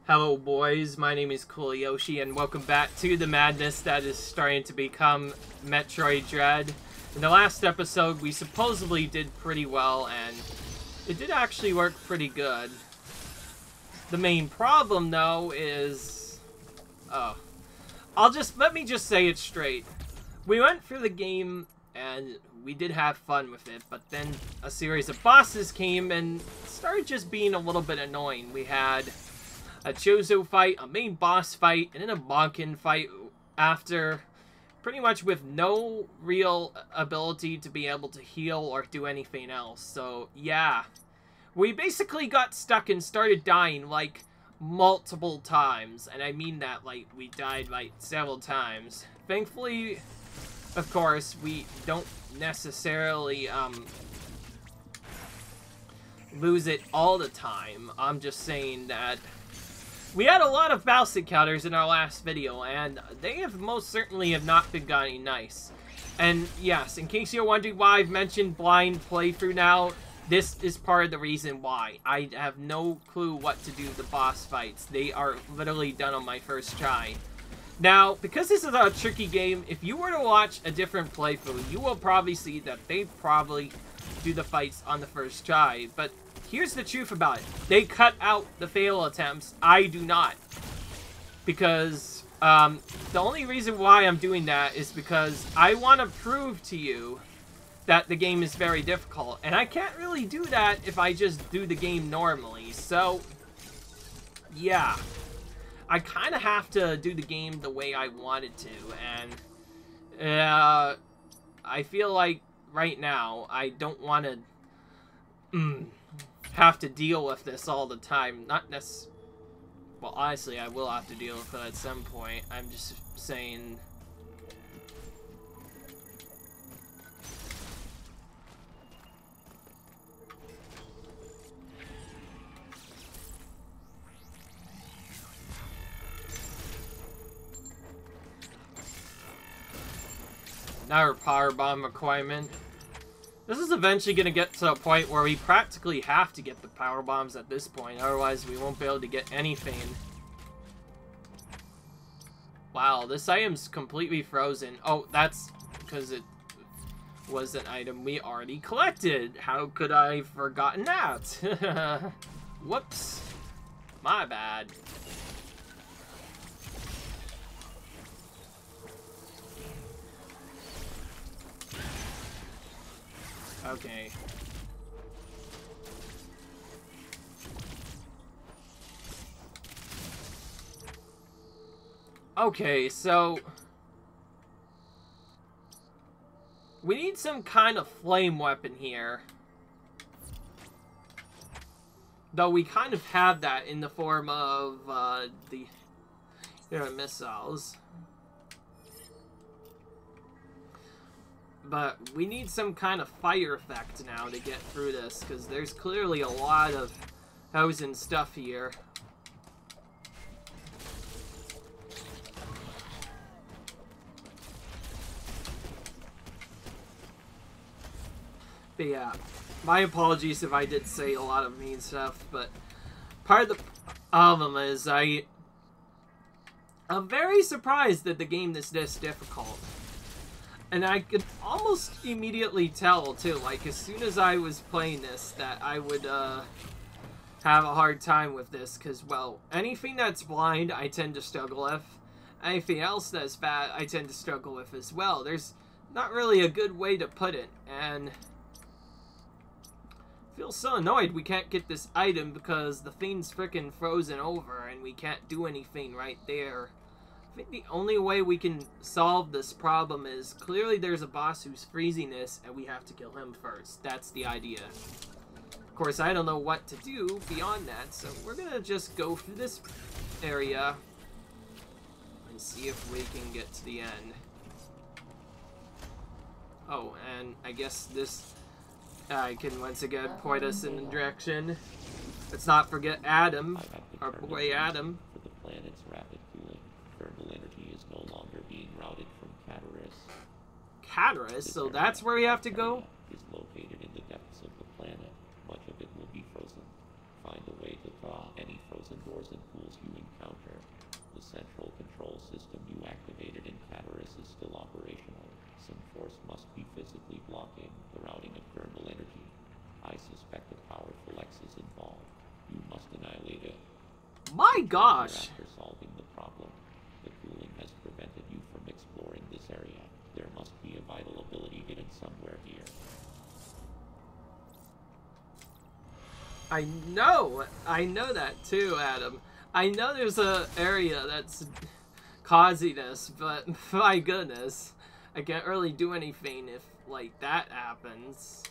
Hello boys, my name is Yoshi, and welcome back to the madness that is starting to become Metroid Dread. In the last episode, we supposedly did pretty well, and it did actually work pretty good. The main problem, though, is... let me just say it straight. We went through the game, and we did have fun with it, but then a series of bosses came and started just being a little bit annoying. We had a Chozo fight, a main boss fight, and then a Bonkin fight after, pretty much with no real ability to be able to heal or do anything else. So, yeah. We basically got stuck and started dying, like, multiple times. And I mean that, like, we died, like, several times. Thankfully, of course, we don't necessarily, lose it all the time. I'm just saying that we had a lot of boss encounters in our last video, and they have most certainly have not been gotten nice. And yes, in case you're wondering why I've mentioned blind playthrough now, this is part of the reason why. I have no clue what to do with the boss fights. They are literally done on my first try. Now, because this is a tricky game, if you were to watch a different playthrough, you will probably see that they probably do the fights on the first try, but here's the truth about it. They cut out the fail attempts. I do not. Because, the only reason why I'm doing that is because I want to prove to you that the game is very difficult. And I can't really do that if I just do the game normally. So, yeah. I kind of have to do the game the way I wanted to. And, I feel like right now, I don't want to have to deal with this all the time. Not necessarily. Well, honestly, I will have to deal with it at some point. I'm just saying. Another power bomb requirement. This is eventually going to get to a point where we practically have to get the power bombs at this point, otherwise we won't be able to get anything. Wow, this item's completely frozen. Oh, that's because it was an item we already collected. How could I have forgotten that? Whoops. My bad. Okay. Okay, so we need some kind of flame weapon here. Though we kind of have that in the form of the missiles. But we need some kind of fire effect now to get through this, because there's clearly a lot of housing stuff here. But yeah, my apologies if I did say a lot of mean stuff, but part of the problem is I'm very surprised that the game is this difficult. And I could almost immediately tell, too, like, as soon as I was playing this, that I would, have a hard time with this, because, well, anything that's blind, I tend to struggle with. Anything else that's bad, I tend to struggle with as well. There's not really a good way to put it, and I feel so annoyed we can't get this item because the thing's frickin' frozen over, and we can't do anything right there. I think the only way we can solve this problem is clearly there's a boss who's freezing this and we have to kill him first. That's the idea. Of course, I don't know what to do beyond that, so we're gonna just go through this area and see if we can get to the end. Oh, and I guess this can once again point us in the direction. Let's not forget Adam, our boy Adam. For the planet's rapid cooling. Thermal energy is no longer being routed from Cataris, so that's where we have to go? Is located in the depths of the planet. Much of it will be frozen. Find a way to thaw any frozen doors and pools you my gosh! After solving the problem, the cooling has prevented you from exploring this area. There must be a vital ability hidden somewhere here. I know that too, Adam. I know there's a area that's causing this, but my goodness, I can't really do anything if, like, that happens.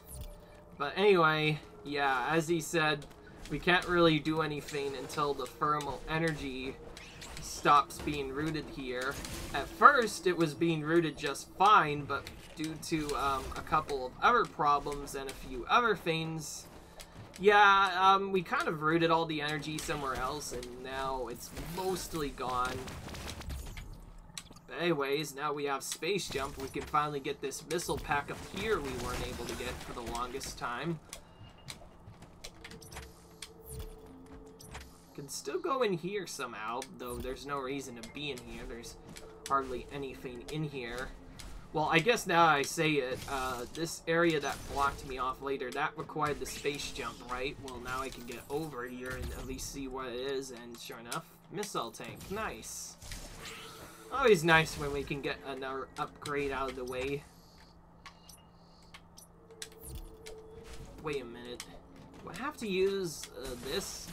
But anyway, yeah, as he said, we can't really do anything until the thermal energy stops being rooted here. At first, it was being rooted just fine, but due to a couple of other problems and a few other things, yeah, we kind of rooted all the energy somewhere else, and now it's mostly gone. But anyways, now we have Space Jump. We can finally get this missile pack up here we weren't able to get for the longest time. Can still go in here somehow, though there's no reason to be in here. There's hardly anything in here. Well, I guess now I say it, this area that blocked me off later, that required the space jump, right? Well, now I can get over here and at least see what it is, and sure enough, missile tank. Nice. Always nice when we can get another upgrade out of the way. Wait a minute. Do I have to use this?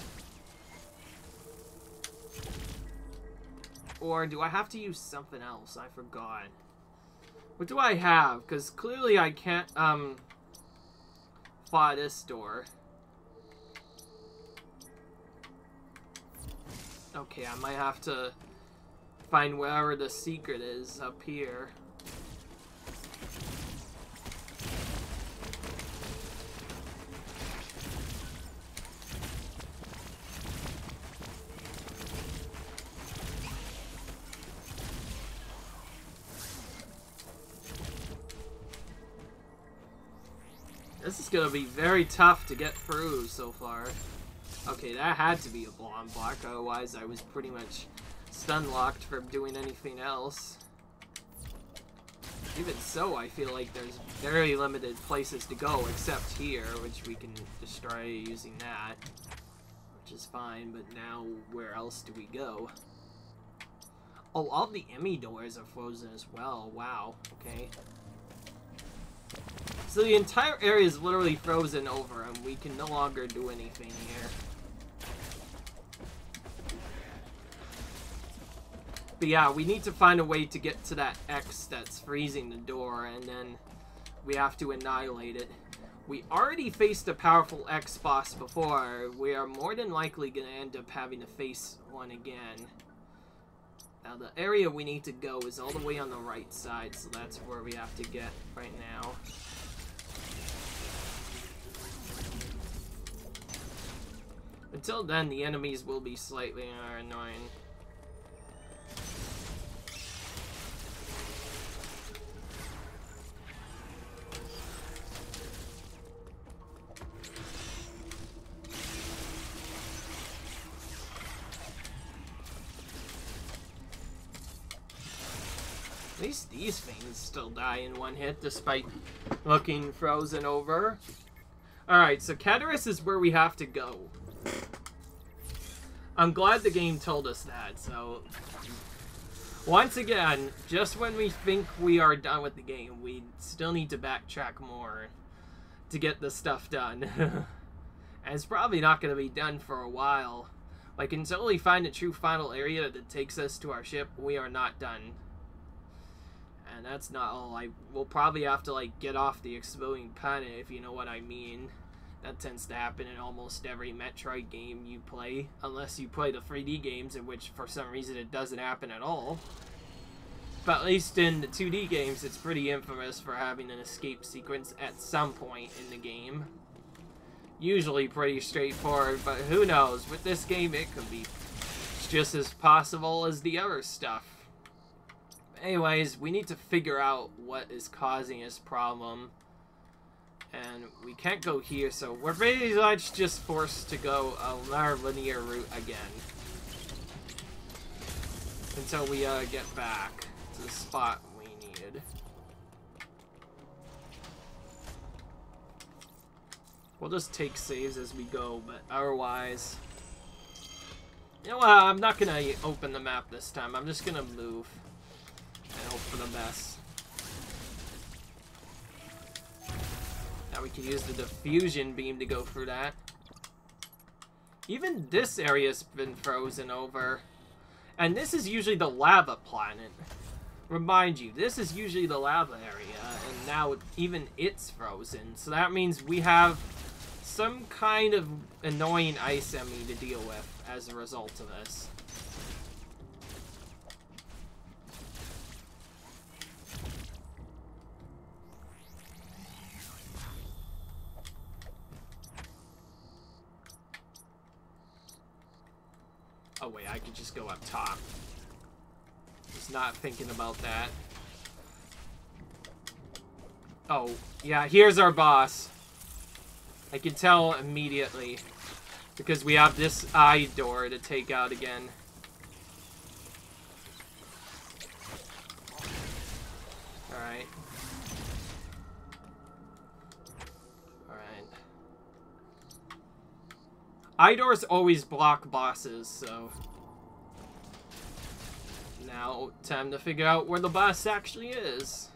Or do I have to use something else? I forgot. What do I have? Because clearly I can't, fly this door. Okay, I might have to find wherever the secret is up here. This is gonna be very tough to get through so far. Okay, that had to be a bomb block, otherwise I was pretty much stun locked from doing anything else. Even so, I feel like there's very limited places to go except here, which we can destroy using that, which is fine, but now where else do we go? Oh, all the Emmy doors are frozen as well. Wow, okay. So the entire area is literally frozen over, and we can no longer do anything here. But yeah, we need to find a way to get to that X that's freezing the door, and then we have to annihilate it. We already faced a powerful X boss before. We are more than likely going to end up having to face one again. Now, the area we need to go is all the way on the right side, so that's where we have to get right now. Until then, the enemies will be slightly more annoying. At least these things still die in one hit, despite looking frozen over. Alright, so Cadaris is where we have to go. I'm glad the game told us that, so... Once again, just when we think we are done with the game, we still need to backtrack more to get the stuff done. And it's probably not going to be done for a while. Like, until we find a true final area that takes us to our ship, we are not done. And that's not all. We'll probably have to, like, get off the exploding planet, if you know what I mean. That tends to happen in almost every Metroid game you play, unless you play the 3D games, in which for some reason it doesn't happen at all. But at least in the 2D games, it's pretty infamous for having an escape sequence at some point in the game. Usually pretty straightforward, but who knows, with this game it could be just as possible as the other stuff. Anyways, we need to figure out what is causing this problem. And we can't go here, so we're pretty much just forced to go our linear route again. Until we get back to the spot we needed. We'll just take saves as we go, but otherwise... You know what? I'm not gonna open the map this time. I'm just gonna move and hope for the best. Now we can use the diffusion beam to go through that. Even this area's been frozen over. And this is usually the lava planet. Remind you, this is usually the lava area, and now even it's frozen. So that means we have some kind of annoying ice enemy to deal with as a result of this. Oh wait, I could just go up top. Just not thinking about that. Oh, yeah, here's our boss. I can tell immediately. Because we have this eye door to take out again. Alright. Alright. Eye doors always block bosses, so... Now, time to figure out where the boss actually is.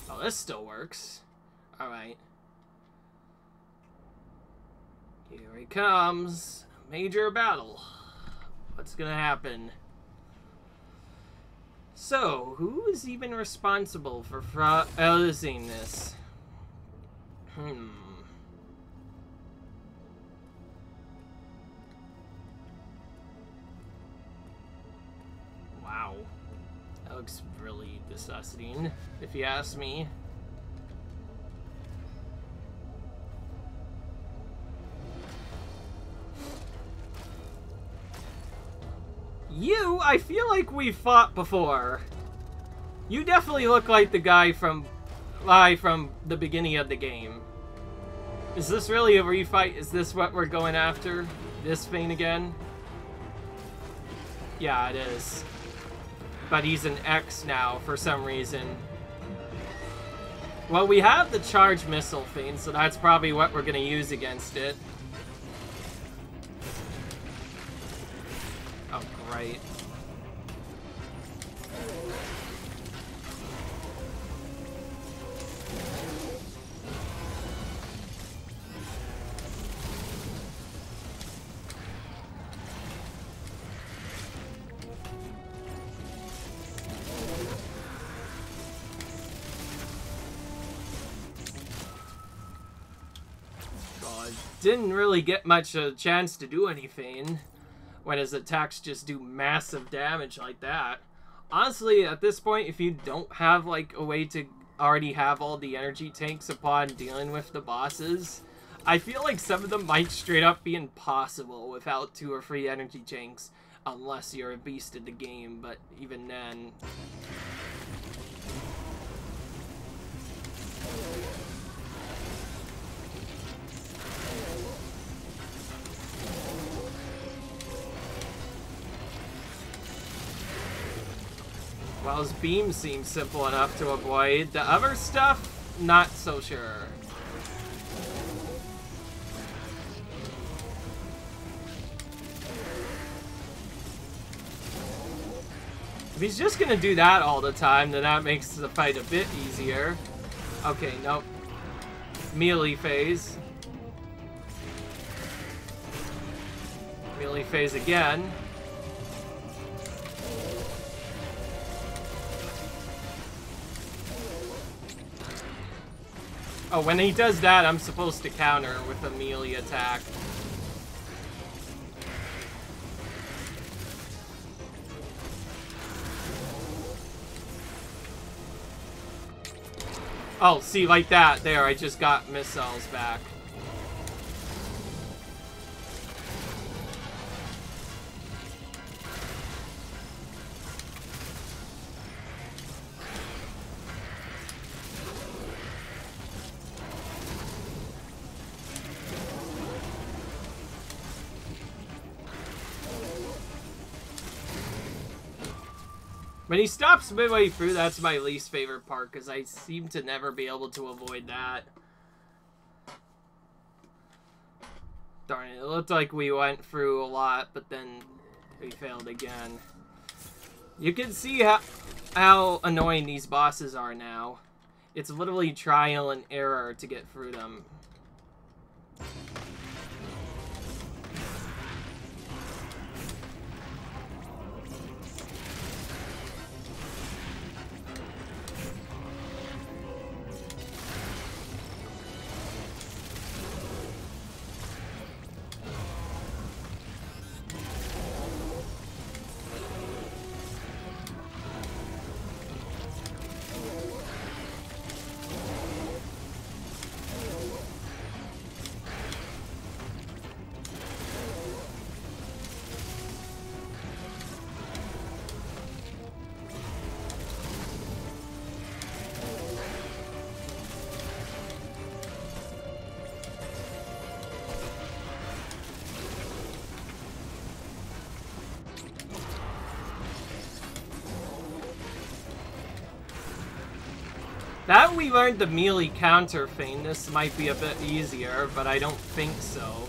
Oh, this still works. Alright. Here he comes. Major battle. What's gonna happen? So, who is even responsible for freezing this? Wow. That looks really disgusting, if you ask me. You, I feel like we've fought before. You definitely look like the guy from the beginning of the game. Is this really a refight? Is this what we're going after? This thing again? Yeah, it is. But he's an X now for some reason. Well, we have the charge missile thing, so that's probably what we're gonna use against it. Oh, great. God, didn't really get much a chance to do anything when his attacks just do massive damage like that. Honestly, at this point, if you don't have like a way to already have all the energy tanks upon dealing with the bosses, I feel like some of them might straight up be impossible without 2 or 3 energy tanks, unless you're a beast at the game, but even then... Well, his beam seems simple enough to avoid. The other stuff, not so sure. If he's just gonna do that all the time, then that makes the fight a bit easier. Okay, nope. Melee phase. Melee phase again. Oh, when he does that, I'm supposed to counter with a melee attack. Oh, see, like that. There, I just got missiles back. When he stops midway through, that's my least favorite part, because I seem to never be able to avoid that. Darn it, it looked like we went through a lot, but then we failed again. You can see how annoying these bosses are now. It's literally trial and error to get through them. Now we learned the melee counter thing, this might be a bit easier, but I don't think so.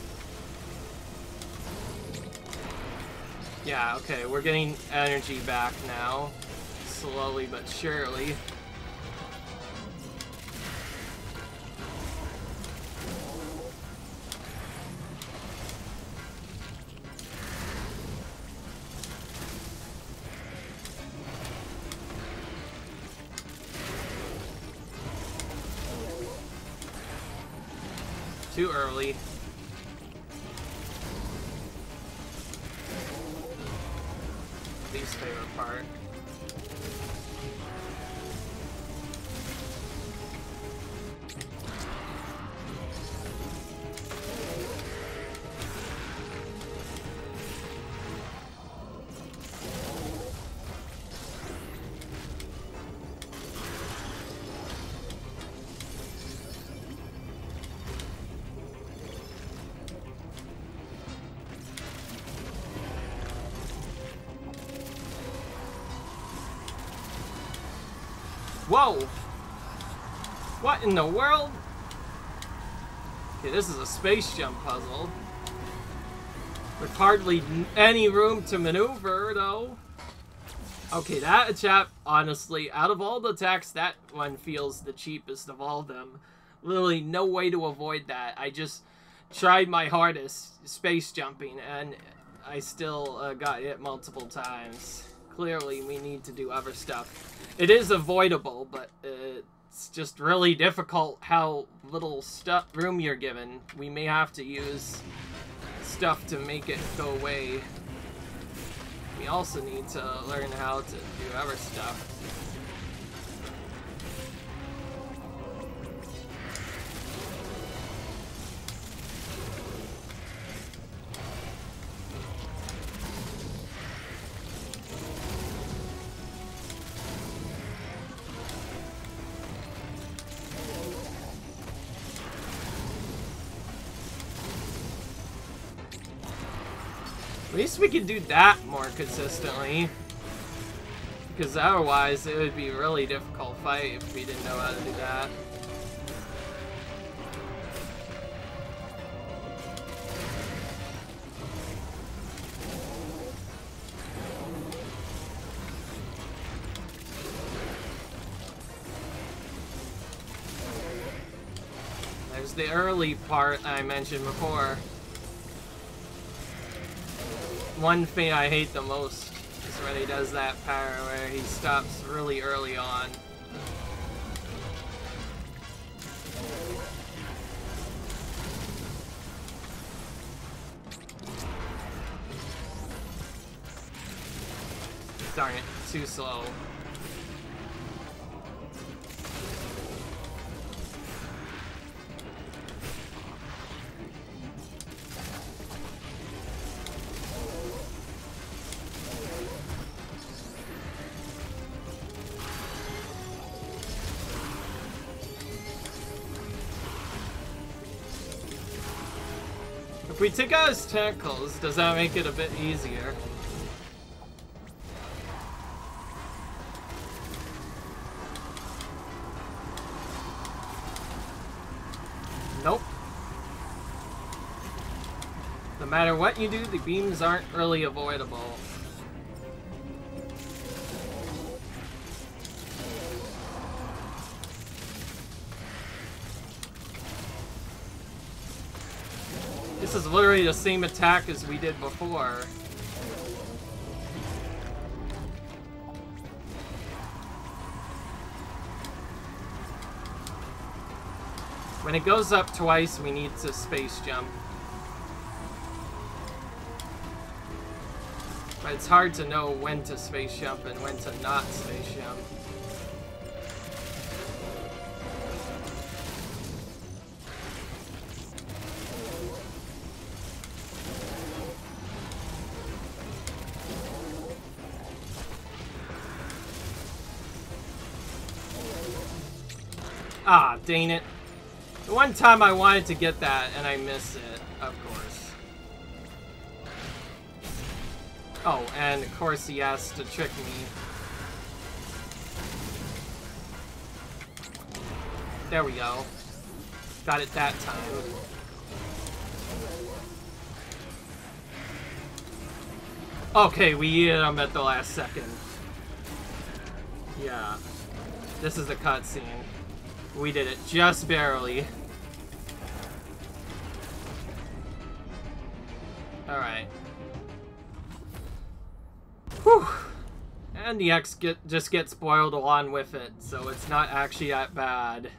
Yeah, okay, we're getting energy back now. Slowly but surely. Too early. Least favorite part. Whoa! What in the world? Okay, this is a space jump puzzle. With hardly any room to maneuver, though. Okay, that attack, honestly, out of all the attacks, that one feels the cheapest of all of them. Literally no way to avoid that. I just tried my hardest space jumping, and I still got hit multiple times. Clearly, we need to do other stuff. It is avoidable, but it's just really difficult how little room you're given. We may have to use stuff to make it go away. We also need to learn how to do other stuff. At least we can do that more consistently. Because otherwise it would be a really difficult fight if we didn't know how to do that. There's the early part I mentioned before. One thing I hate the most is when he does that power where he stops really early on. Darn it, too slow. If we take out his tentacles, does that make it a bit easier? matter what you do, the beams aren't really avoidable. This is literally the same attack as we did before. When it goes up twice, we need to space jump. But it's hard to know when to space jump and when to not space jump. Ah, dang it. The one time I wanted to get that and I missed it, of course. Oh, and of course he has to trick me. There we go. Got it that time. Okay, we hit him at the last second. Yeah. This is a cutscene. We did it just barely. Alright. Whew. And the X just gets spoiled along with it, so it's not actually that bad.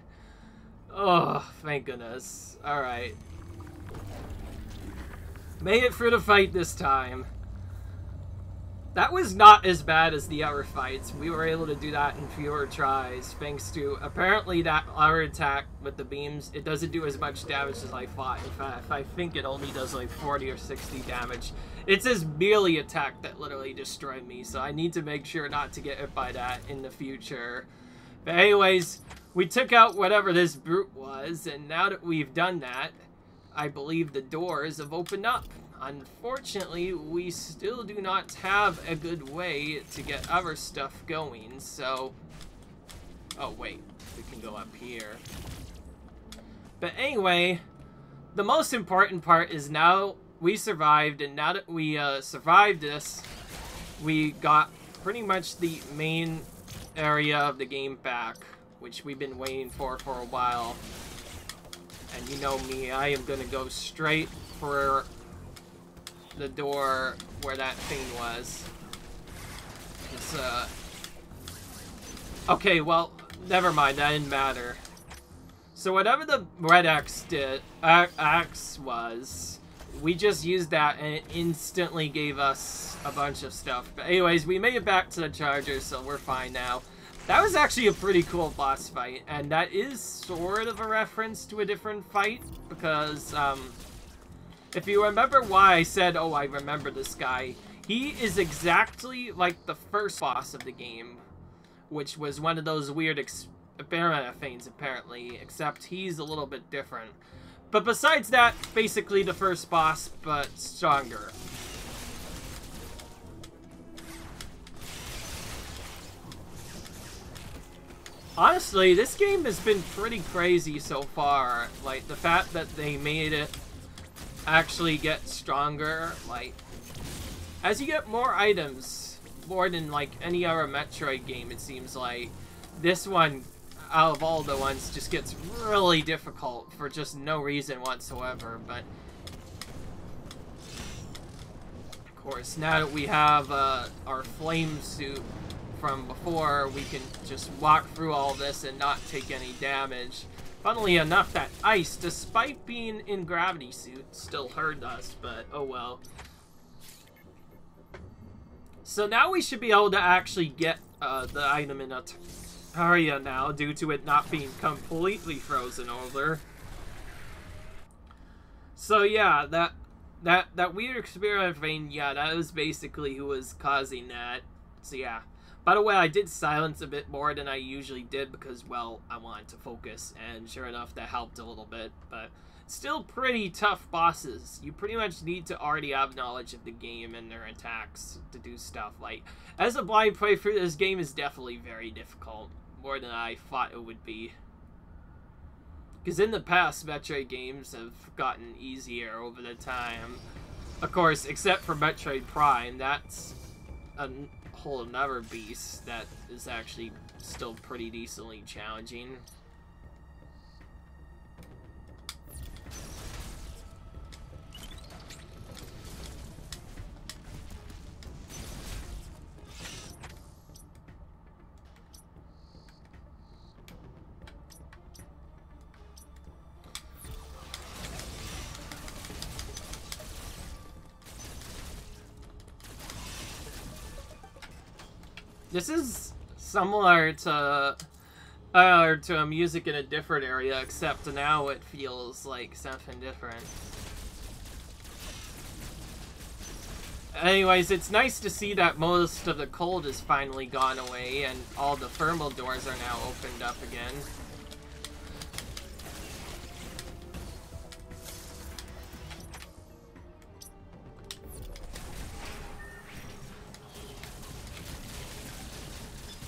Oh, thank goodness. Alright. Made it through the fight this time. That was not as bad as the other fights. We were able to do that in fewer tries, thanks to apparently that other attack with the beams. It doesn't do as much damage as I thought. In fact, I think it only does like 40 or 60 damage. It's his melee attack that literally destroyed me, so I need to make sure not to get hit by that in the future. But anyways, we took out whatever this brute was, and now that we've done that, I believe the doors have opened up. Unfortunately, we still do not have a good way to get other stuff going, so... Oh, wait. We can go up here. But anyway, the most important part is now we survived, and now that we survived this, we got pretty much the main area of the game back, which we've been waiting for a while. And you know me, I am gonna go straight for the door where that thing was. It's, okay, well, never mind, that didn't matter. So whatever the red X was, we just used that and it instantly gave us a bunch of stuff. But anyways, we made it back to the charger, so we're fine now. That was actually a pretty cool boss fight, and that is sort of a reference to a different fight, because, if you remember why I said, oh, I remember this guy, he is exactly like the first boss of the game, which was one of those weird experiment things, apparently, except he's a little bit different. But besides that, basically the first boss, but stronger. Honestly, this game has been pretty crazy so far. Like, the fact that they made it actually get stronger, like, as you get more items, more than like any other Metroid game, it seems like this one, out of all the ones, just gets really difficult for just no reason whatsoever. But of course, now that we have our flame suit from before, we can just walk through all this and not take any damage. Funnily enough, that ice, despite being in gravity suit, still hurt us, but oh well. So now we should be able to actually get the item in a area now, due to it not being completely frozen over. So yeah, that weird experiment thing, yeah, that was basically who was causing that. So yeah. By the way, I did silence a bit more than I usually did because, well, I wanted to focus, and sure enough, that helped a little bit, but still pretty tough bosses. You pretty much need to already have knowledge of the game and their attacks to do stuff. Like, as a blind playthrough, this game is definitely very difficult, more than I thought it would be. Because in the past, Metroid games have gotten easier over the time. Of course, except for Metroid Prime, that's a whole another beast that is actually still pretty decently challenging. This is similar to a music in a different area, except now it feels like something different. Anyways, it's nice to see that most of the cold has finally gone away and all the thermal doors are now opened up again.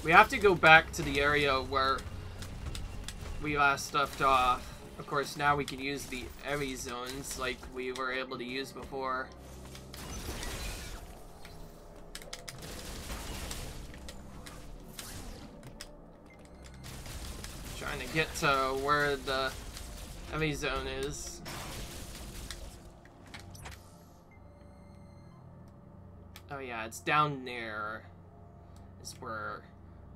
We have to go back to the area where we last left off. Of course, now we can use the heavy zones like we were able to use before. Trying to get to where the heavy zone is. Oh yeah, it's down there. Is where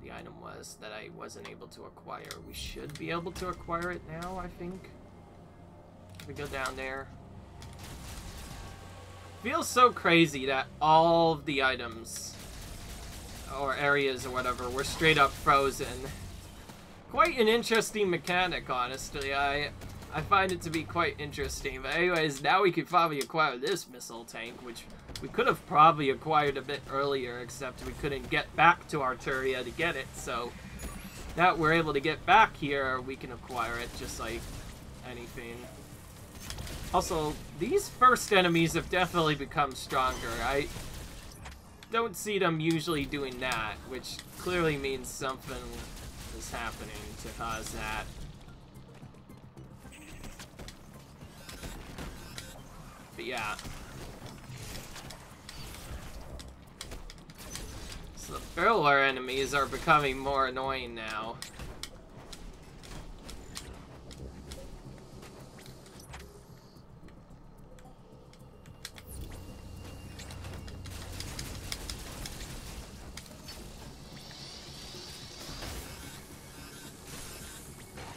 the item was that I wasn't able to acquire. We should be able to acquire it now, I think. We go down there. Feels so crazy that all of the items or areas or whatever were straight up frozen. Quite an interesting mechanic, honestly. I find it to be quite interesting. But anyways, now we could probably acquire this missile tank, which we could have probably acquired a bit earlier, except we couldn't get back to Arturia to get it, so now that we're able to get back here, we can acquire it just like anything. Also, these first enemies have definitely become stronger. I don't see them usually doing that, which clearly means something is happening to cause that. But yeah. So the filler enemies are becoming more annoying now.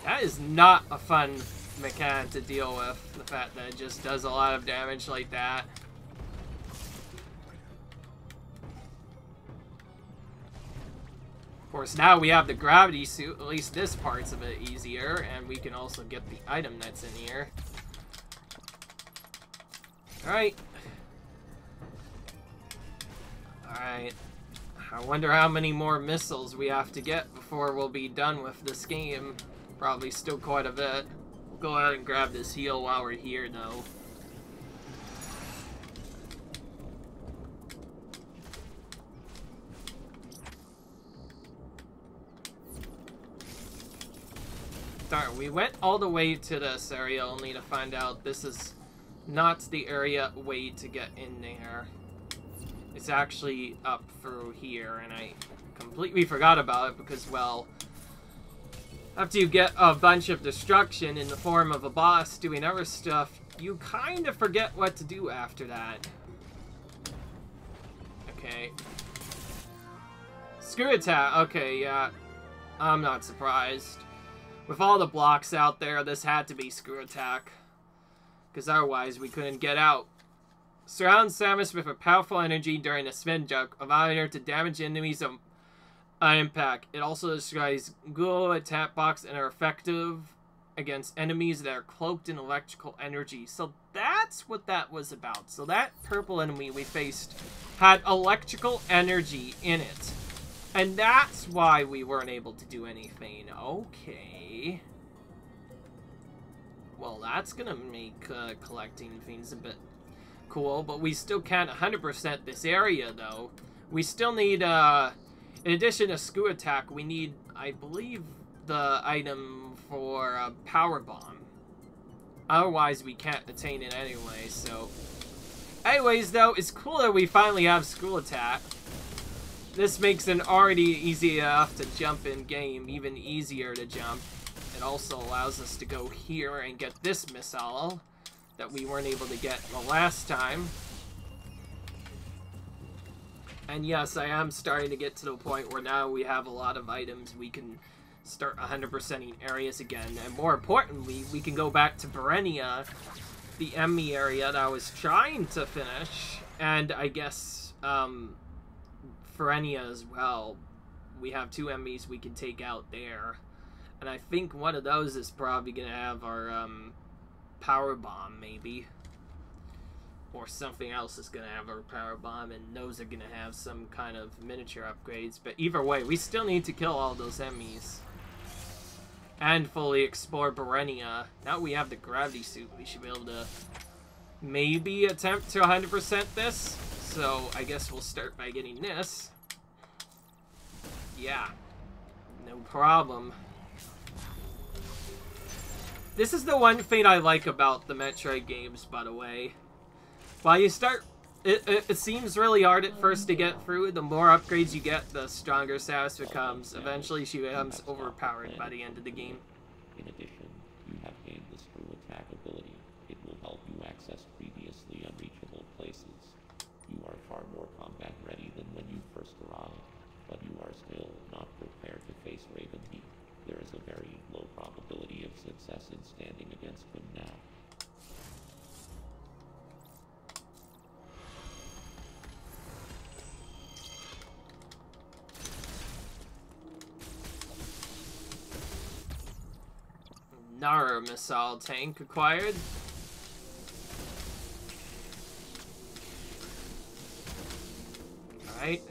That is not a fun mechanic to deal with, the fact that it just does a lot of damage like that. Of course, now we have the gravity suit, at least this part's a bit easier, and we can also get the item that's in here. Alright. Alright. I wonder how many more missiles we have to get before we'll be done with this game. Probably still quite a bit. We'll go ahead and grab this heal while we're here, though. Darn, we went all the way to this area only to find out this is not the area way to get in there. It's actually up through here, and I completely forgot about it because, well, after you get a bunch of destruction in the form of a boss doing other stuff, you kind of forget what to do after that. Okay. Screw attack. Okay, yeah. I'm not surprised. With all the blocks out there, this had to be screw attack. Because otherwise, we couldn't get out. Surround Samus with a powerful energy during a spin jump, allowing her to damage enemies on impact. It also destroys ghoul attack box and are effective against enemies that are cloaked in electrical energy. So that's what that was about. So that purple enemy we faced had electrical energy in it. And that's why we weren't able to do anything. Okay. Well, that's gonna make collecting things a bit cool, but we still can't 100% this area, though. We still need, in addition to Screw Attack, we need, I believe, the item for a Power Bomb. Otherwise, we can't attain it anyway, so Anyways, though, it's cool that we finally have Screw Attack. This makes an already easy enough to jump in game even easier to jump. It also allows us to go here and get this missile that we weren't able to get the last time. And yes, I am starting to get to the point where now we have a lot of items. We can start 100%ing areas again. And more importantly, we can go back to Berenia, the enemy area that I was trying to finish. And I guess, Ferenia as well. We have 2 enemies we can take out there. And I think one of those is probably going to have our, power bomb, maybe. Or something else is going to have our power bomb, and those are going to have some kind of miniature upgrades. But either way, we still need to kill all those enemies. And fully explore Berenia. Now we have the gravity suit, we should be able to maybe attempt to 100% this. So I guess we'll start by getting this. Yeah. No problem. This is the one thing I like about the Metroid games, by the way. While you start, it seems really hard at first to get through. The more upgrades you get, the stronger Samus becomes. Eventually, she becomes overpowered by the end of the game. In addition, you have gained the Screw Attack ability. It will help you access previously unreachable places. You are far more combat ready than when you first arrived, but you are still not prepared to face Raven Heat. There is a very low probability of success in standing against him now. Nara missile tank acquired. Alright.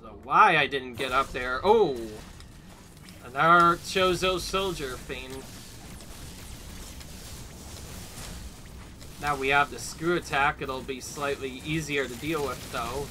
So why I didn't get up there. Oh! Another Chozo soldier thing. Now we have the Screw Attack. It'll be slightly easier to deal with, though.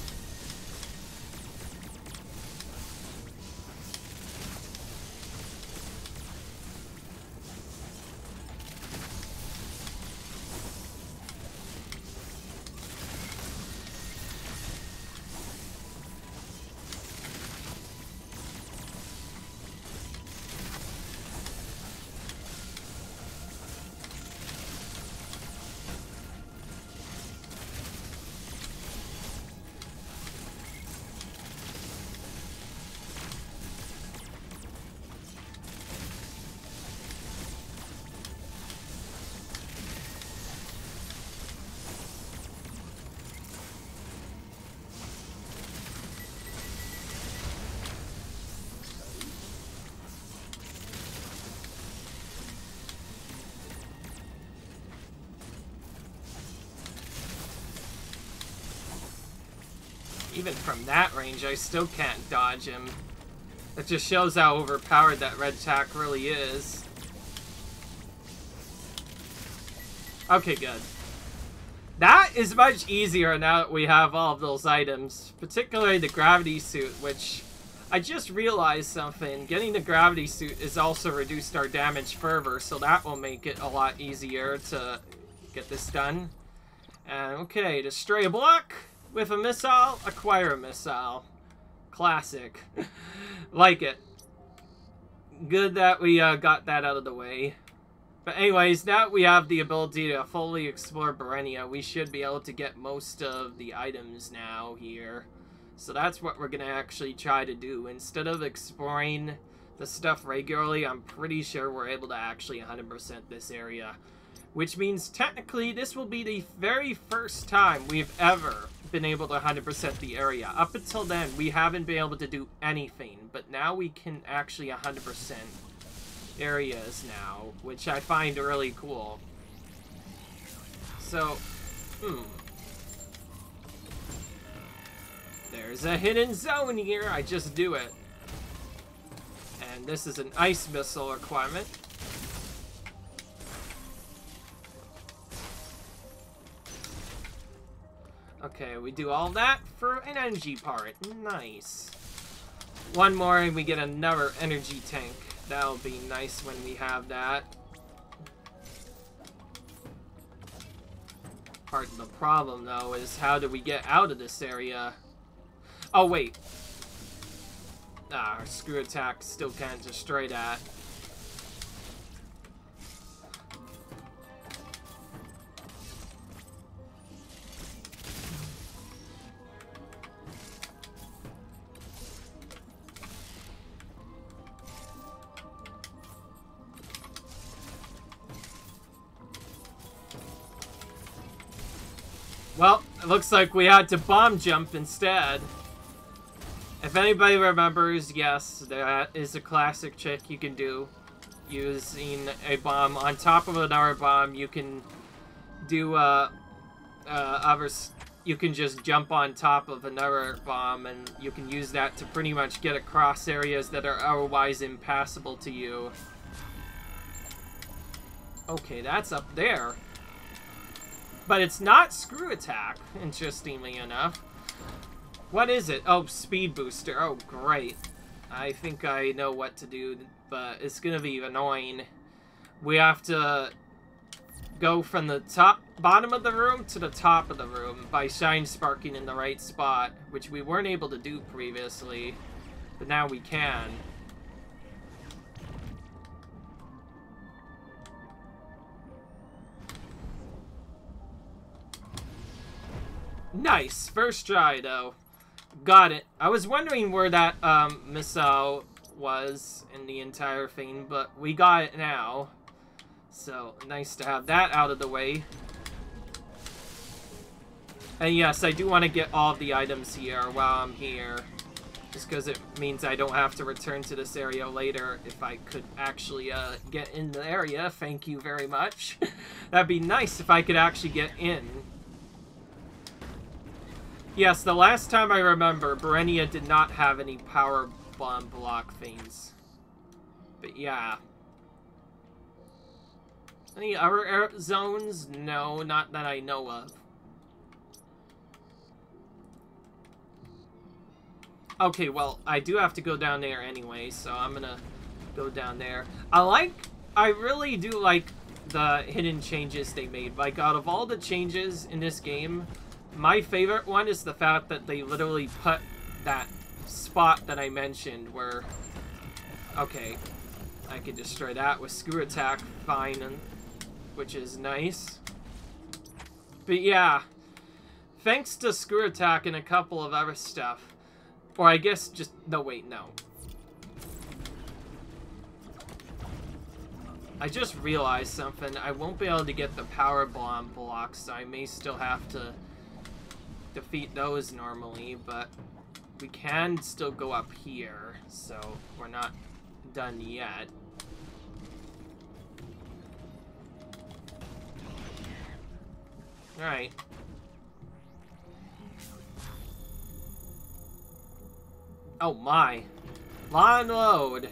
Even from that range, I still can't dodge him. That just shows how overpowered that red tack really is. Okay, good. That is much easier now that we have all of those items. Particularly the gravity suit, which I just realized something. Getting the gravity suit is also reduced our damage further, so that will make it a lot easier to get this done. And okay, destroy a block. With a missile, acquire a missile. Classic. Like it. Good that we got that out of the way. But anyways, now that we have the ability to fully explore Berenia, we should be able to get most of the items now here. So that's what we're going to actually try to do. Instead of exploring the stuff regularly, I'm pretty sure we're able to actually 100% this area. Which means technically this will be the very first time we've ever been able to 100% the area. Up until then, we haven't been able to do anything, but now we can actually 100% areas now, which I find really cool. So, there's a hidden zone here. I just do it. And this is an ice missile requirement. Okay, we do all that for an energy part. Nice. One more and we get another energy tank. That'll be nice when we have that. part of the problem, though, is how do we get out of this area? Oh, wait. Ah, our screw attack still can't destroy that. Well, it looks like we had to bomb jump instead. If anybody remembers, yes, that is a classic trick you can do. Using a bomb on top of another bomb, you can do you can just jump on top of another bomb, and you can use that to pretty much get across areas that are otherwise impassable to you. Okay, that's up there. But it's not screw attack, interestingly enough. What is it? Oh, speed booster. Oh, great. I think I know what to do, but it's gonna be annoying. We have to go from the bottom of the room to the top of the room by shine sparking in the right spot, which we weren't able to do previously, but now we can. Nice! First try, though. Got it. I was wondering where that, missile was in the entire thing, but we got it now. So, nice to have that out of the way. And yes, I do want to get all of the items here while I'm here. Just because it means I don't have to return to this area later if I could actually, get in the area. Thank you very much. That'd be nice if I could actually get in. Yes, the last time I remember, Berenia did not have any power bomb block things. But yeah. Any other zones? No, not that I know of. Okay, well, I do have to go down there anyway, so I'm gonna go down there. I really do like the hidden changes they made. Like, out of all the changes in this game, my favorite one is the fact that they literally put that spot that I mentioned where... Okay, I can destroy that with screw attack, fine, which is nice. But yeah, thanks to screw attack and a couple of other stuff. Or I guess just... No, wait, no. I just realized something. I won't be able to get the power bomb blocks, so I may still have to defeat those normally, but we can still go up here, so we're not done yet. Alright. Oh my. Line load.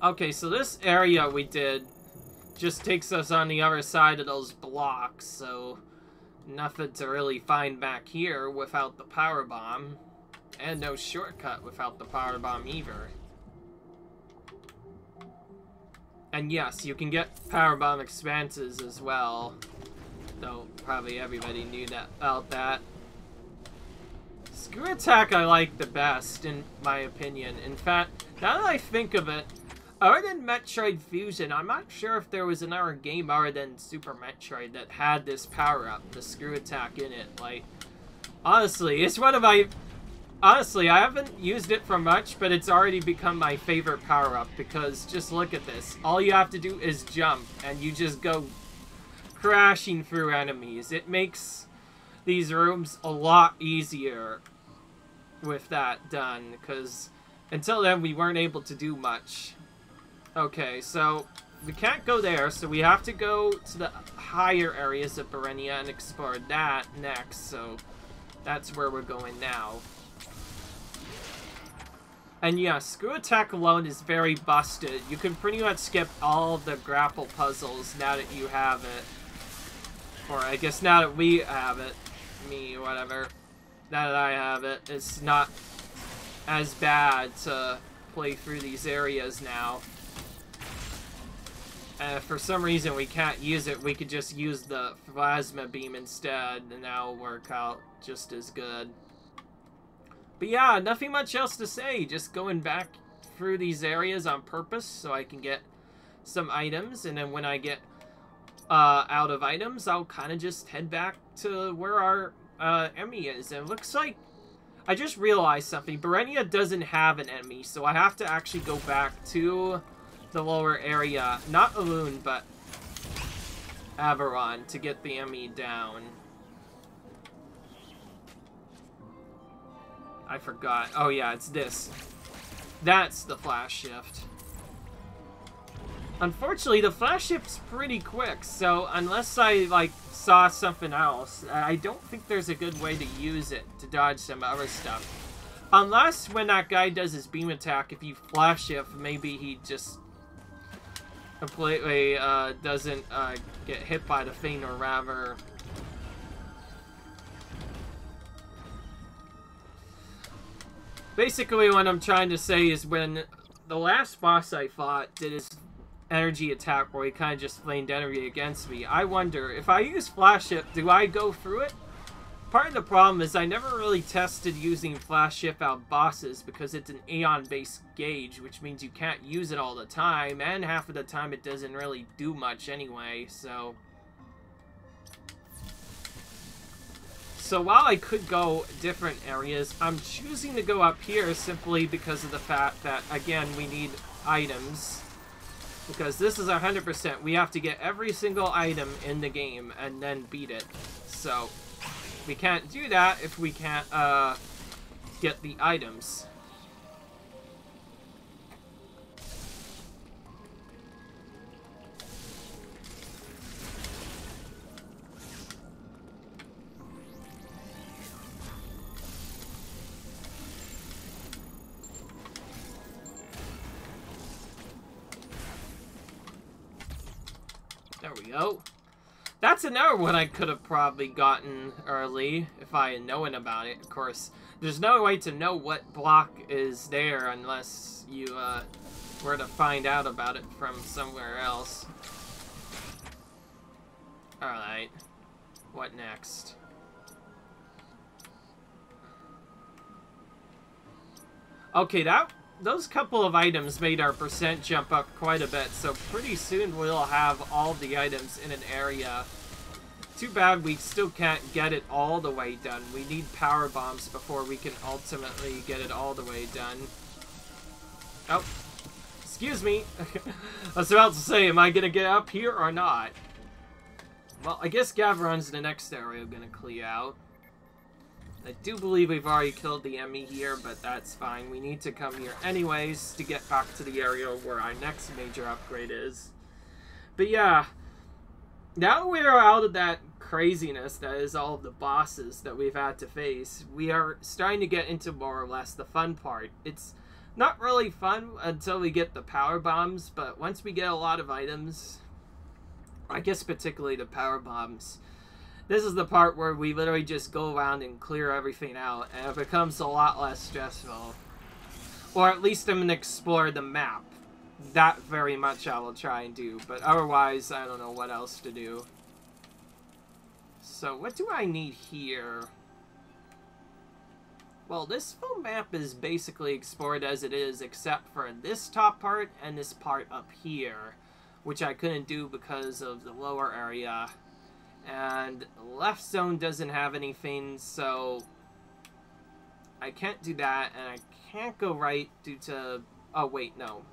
Okay, so this area we did just takes us on the other side of those blocks, so nothing to really find back here without the power bomb. And no shortcut without the power bomb either. And yes, you can get power bomb expanses as well. Though probably everybody knew that about that. Screw attack I like the best, in my opinion. In fact, now that I think of it, other than Metroid Fusion, I'm not sure if there was another game other than Super Metroid that had this power-up, the screw attack in it. Like, honestly, it's one of my... Honestly, I haven't used it for much, but it's already become my favorite power-up, because just look at this. All you have to do is jump, and you just go crashing through enemies. It makes these rooms a lot easier with that done, because until then we weren't able to do much. Okay, so we can't go there, so we have to go to the higher areas of Berenia and explore that next, so that's where we're going now. And yeah, screw attack alone is very busted. You can pretty much skip all of the grapple puzzles now that you have it. Or I guess now that we have it. Me, whatever. Now that I have it, it's not as bad to play through these areas now. For some reason we can't use it, we could just use the plasma beam instead, and that'll work out just as good. But yeah, nothing much else to say. Just going back through these areas on purpose so I can get some items, and then when I get out of items, I'll kind of just head back to where our Emmy is. And it looks like I just realized something. Berenia doesn't have an enemy, so I have to actually go back to the lower area. Not Elune, but Averon to get the Emmy down. I forgot. Oh yeah, it's this. That's the flash shift. Unfortunately, the flash shift's pretty quick, so unless I, like, saw something else, I don't think there's a good way to use it to dodge some other stuff. Unless when that guy does his beam attack, if you flash shift, maybe he just completely doesn't get hit by the thing, or rather... Basically, what I'm trying to say is when the last boss I fought did his energy attack where he kind of just flamed energy against me, I wonder, if I use flash shift, do I go through it? Part of the problem is I never really tested using flash shift out bosses because it's an Aeon-based gauge, which means you can't use it all the time, and half of the time it doesn't really do much anyway, so... So while I could go different areas, I'm choosing to go up here simply because of the fact that, again, we need items. Because this is 100%. We have to get every single item in the game and then beat it. So, we can't do that if we can't get the items. There we go. That's another one I could have probably gotten early if I had known about it. Of course, there's no way to know what block is there unless you were to find out about it from somewhere else. Alright. What next? Okay, those couple of items made our percent jump up quite a bit, so pretty soon we'll have all the items in an area. Too bad we still can't get it all the way done. We need power bombs before we can ultimately get it all the way done. Oh, excuse me. I was about to say, am I gonna get up here or not? Well, I guess Gaveron's the next area I'm gonna clear out. I do believe we've already killed the Emmy here, but that's fine. We need to come here anyways to get back to the area where our next major upgrade is. But yeah, now we're out of that craziness that is all of the bosses that we've had to face. We are starting to get into more or less the fun part. It's not really fun until we get the power bombs, but once we get a lot of items, I guess particularly the power bombs, this is the part where we literally just go around and clear everything out, and it becomes a lot less stressful. Or at least I'm going to explore the map. That very much I will try and do, but otherwise I don't know what else to do. So what do I need here? Well, this full map is basically explored as it is, except for this top part and this part up here, which I couldn't do because of the lower area. And left zone doesn't have anything, so I can't do that, and I can't go right due to... Oh, wait, no.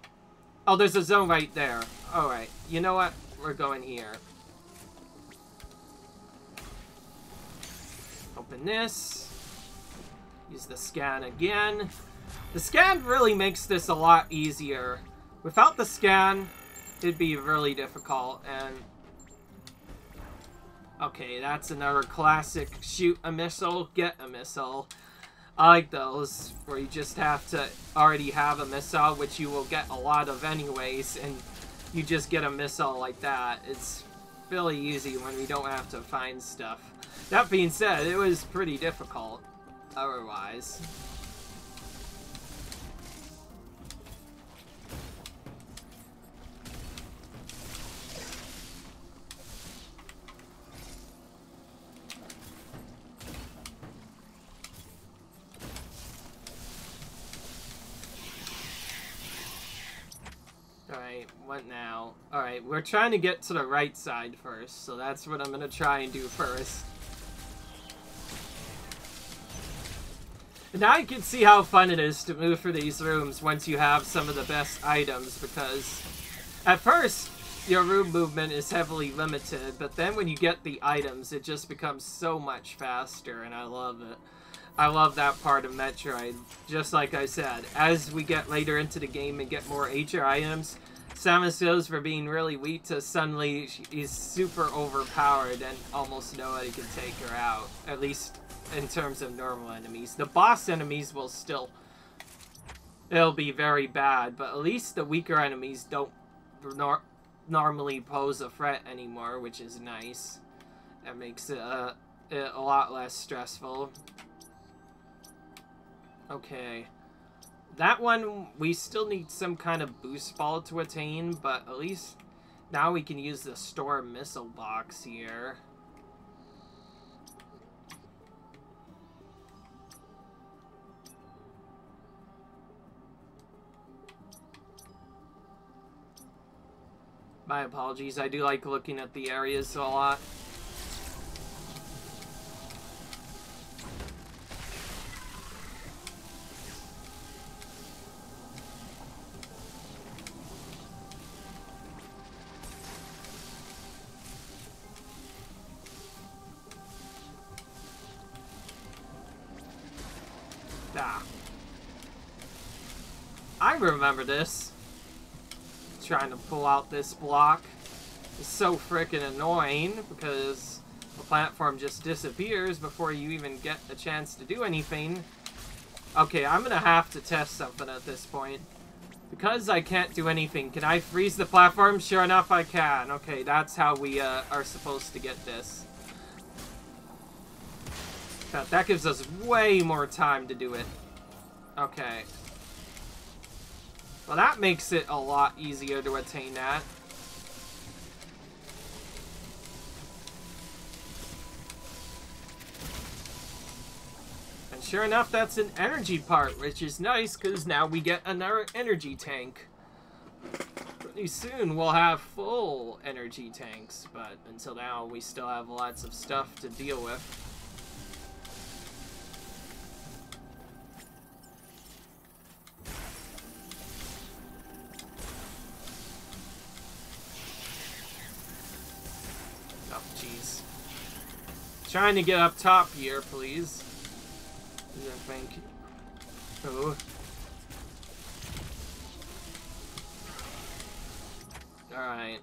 Oh, there's a zone right there. Alright, you know what? We're going here. Open this. Use the scan again. The scan really makes this a lot easier. Without the scan, it'd be really difficult, and... Okay, that's another classic shoot a missile, get a missile. I like those, where you just have to already have a missile, which you will get a lot of anyways, and you just get a missile like that. It's really easy when we don't have to find stuff. That being said, it was pretty difficult otherwise. What now? Alright, we're trying to get to the right side first, so that's what I'm gonna try and do first. And now you can see how fun it is to move through these rooms once you have some of the best items, because at first your room movement is heavily limited, but then when you get the items, it just becomes so much faster, and I love it. I love that part of Metroid. Just like I said, as we get later into the game and get more HR items, Samus goes from being really weak to suddenly she's super overpowered and almost nobody can take her out. At least in terms of normal enemies. The boss enemies will still... It'll be very bad, but at least the weaker enemies don't normally pose a threat anymore, which is nice. That makes it a lot less stressful. Okay. That one, we still need some kind of boost ball to attain, but at least now we can use the storm missile box here. My apologies, I do like looking at the areas a lot. Ah. I remember this. Trying to pull out this block is so freaking annoying because the platform just disappears before you even get a chance to do anything. Okay, I'm gonna have to test something at this point. Because I can't do anything, can I freeze the platform? Sure enough, I can. Okay, that's how we are supposed to get this. That gives us way more time to do it. Okay. Well, that makes it a lot easier to attain that. And sure enough, that's an energy part, which is nice, because now we get another energy tank. Pretty soon, we'll have full energy tanks, but until now, we still have lots of stuff to deal with. Trying to get up top here, please. I think. Oh. Alright.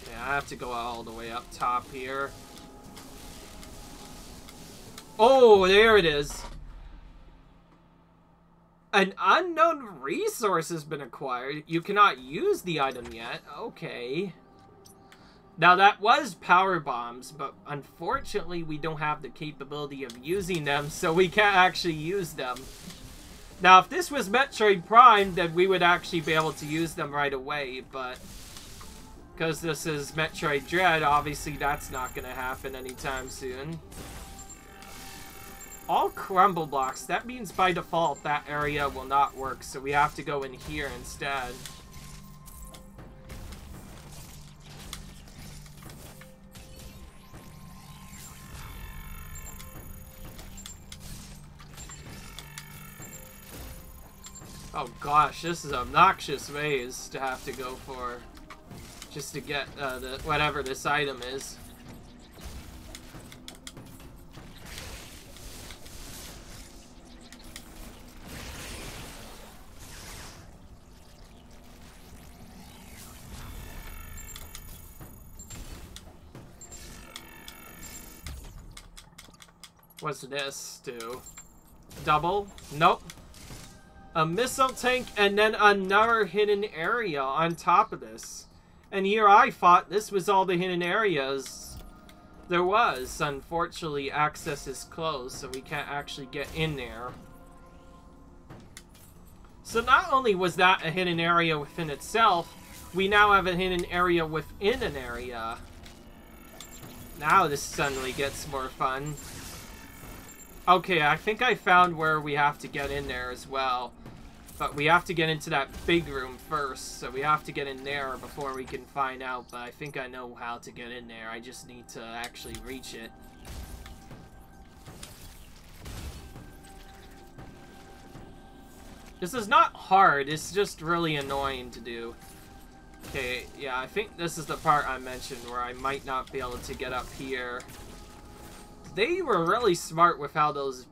Okay, I have to go all the way up top here. Oh, there it is. An unknown resource has been acquired. You cannot use the item yet. Okay. Now, that was power bombs, but unfortunately, we don't have the capability of using them, so we can't actually use them. Now, if this was Metroid Prime, then we would actually be able to use them right away, but because this is Metroid Dread, obviously that's not going to happen anytime soon. All crumble blocks. That means by default, that area will not work, so we have to go in here instead. Oh gosh, this is obnoxious ways to have to go for, just to get whatever this item is. What's this do? Double? Nope. A missile tank, and then another hidden area on top of this. And here I thought this was all the hidden areas there was. Unfortunately, access is closed, so we can't actually get in there. So not only was that a hidden area within itself, we now have a hidden area within an area. Now this suddenly gets more fun. Okay, I think I found where we have to get in there as well. But we have to get into that big room first, so we have to get in there before we can find out. But I think I know how to get in there. I just need to actually reach it. This is not hard, it's just really annoying to do. Okay, yeah, I think this is the part I mentioned where I might not be able to get up here. They were really smart with how those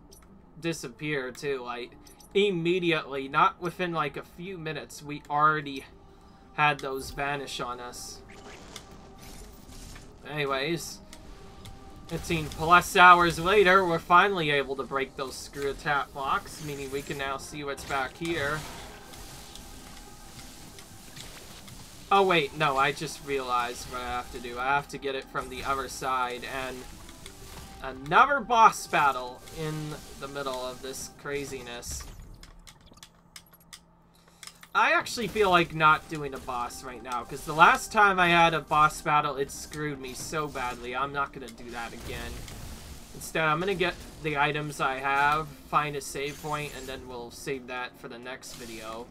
disappear, too. Like, immediately, not within like a few minutes, we already had those vanish on us. Anyways, 15 plus hours later, we're finally able to break those screw attack blocks, meaning we can now see what's back here. Oh wait, no, I just realized what I have to do. I have to get it from the other side, and another boss battle in the middle of this craziness. I actually feel like not doing a boss right now, because the last time I had a boss battle, it screwed me so badly. I'm not going to do that again. Instead, I'm going to get the items I have, find a save point, and then we'll save that for the next video.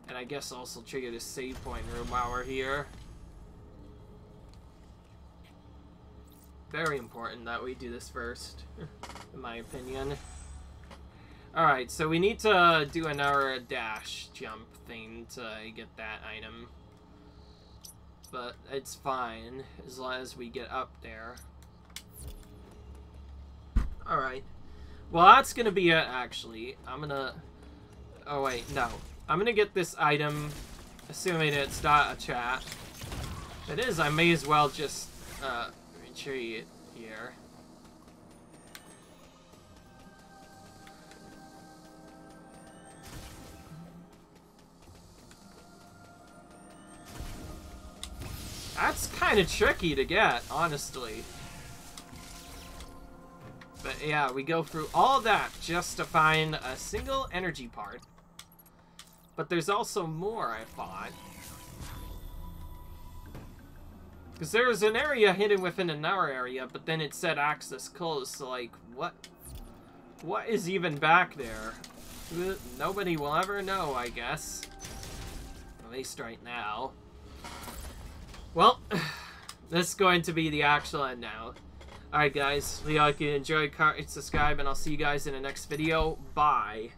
And I guess also trigger the save point room while we're here. Very important that we do this first, in my opinion. Alright, so we need to do another dash jump thing to get that item. But it's fine, as long as we get up there. Alright. Well, that's gonna be it, actually. I'm gonna... Oh, wait, no. I'm gonna get this item, assuming it's not a chat. If it is, I may as well just, retreat here. That's kind of tricky to get, honestly. But yeah, we go through all that just to find a single energy part. But there's also more, I thought. Because there's an area hidden within another area, but then it said access closed, so like, what is even back there? Nobody will ever know, I guess. At least right now. Well, this is going to be the actual end now. Alright guys, if you like and enjoy, comment, subscribe, and I'll see you guys in the next video. Bye.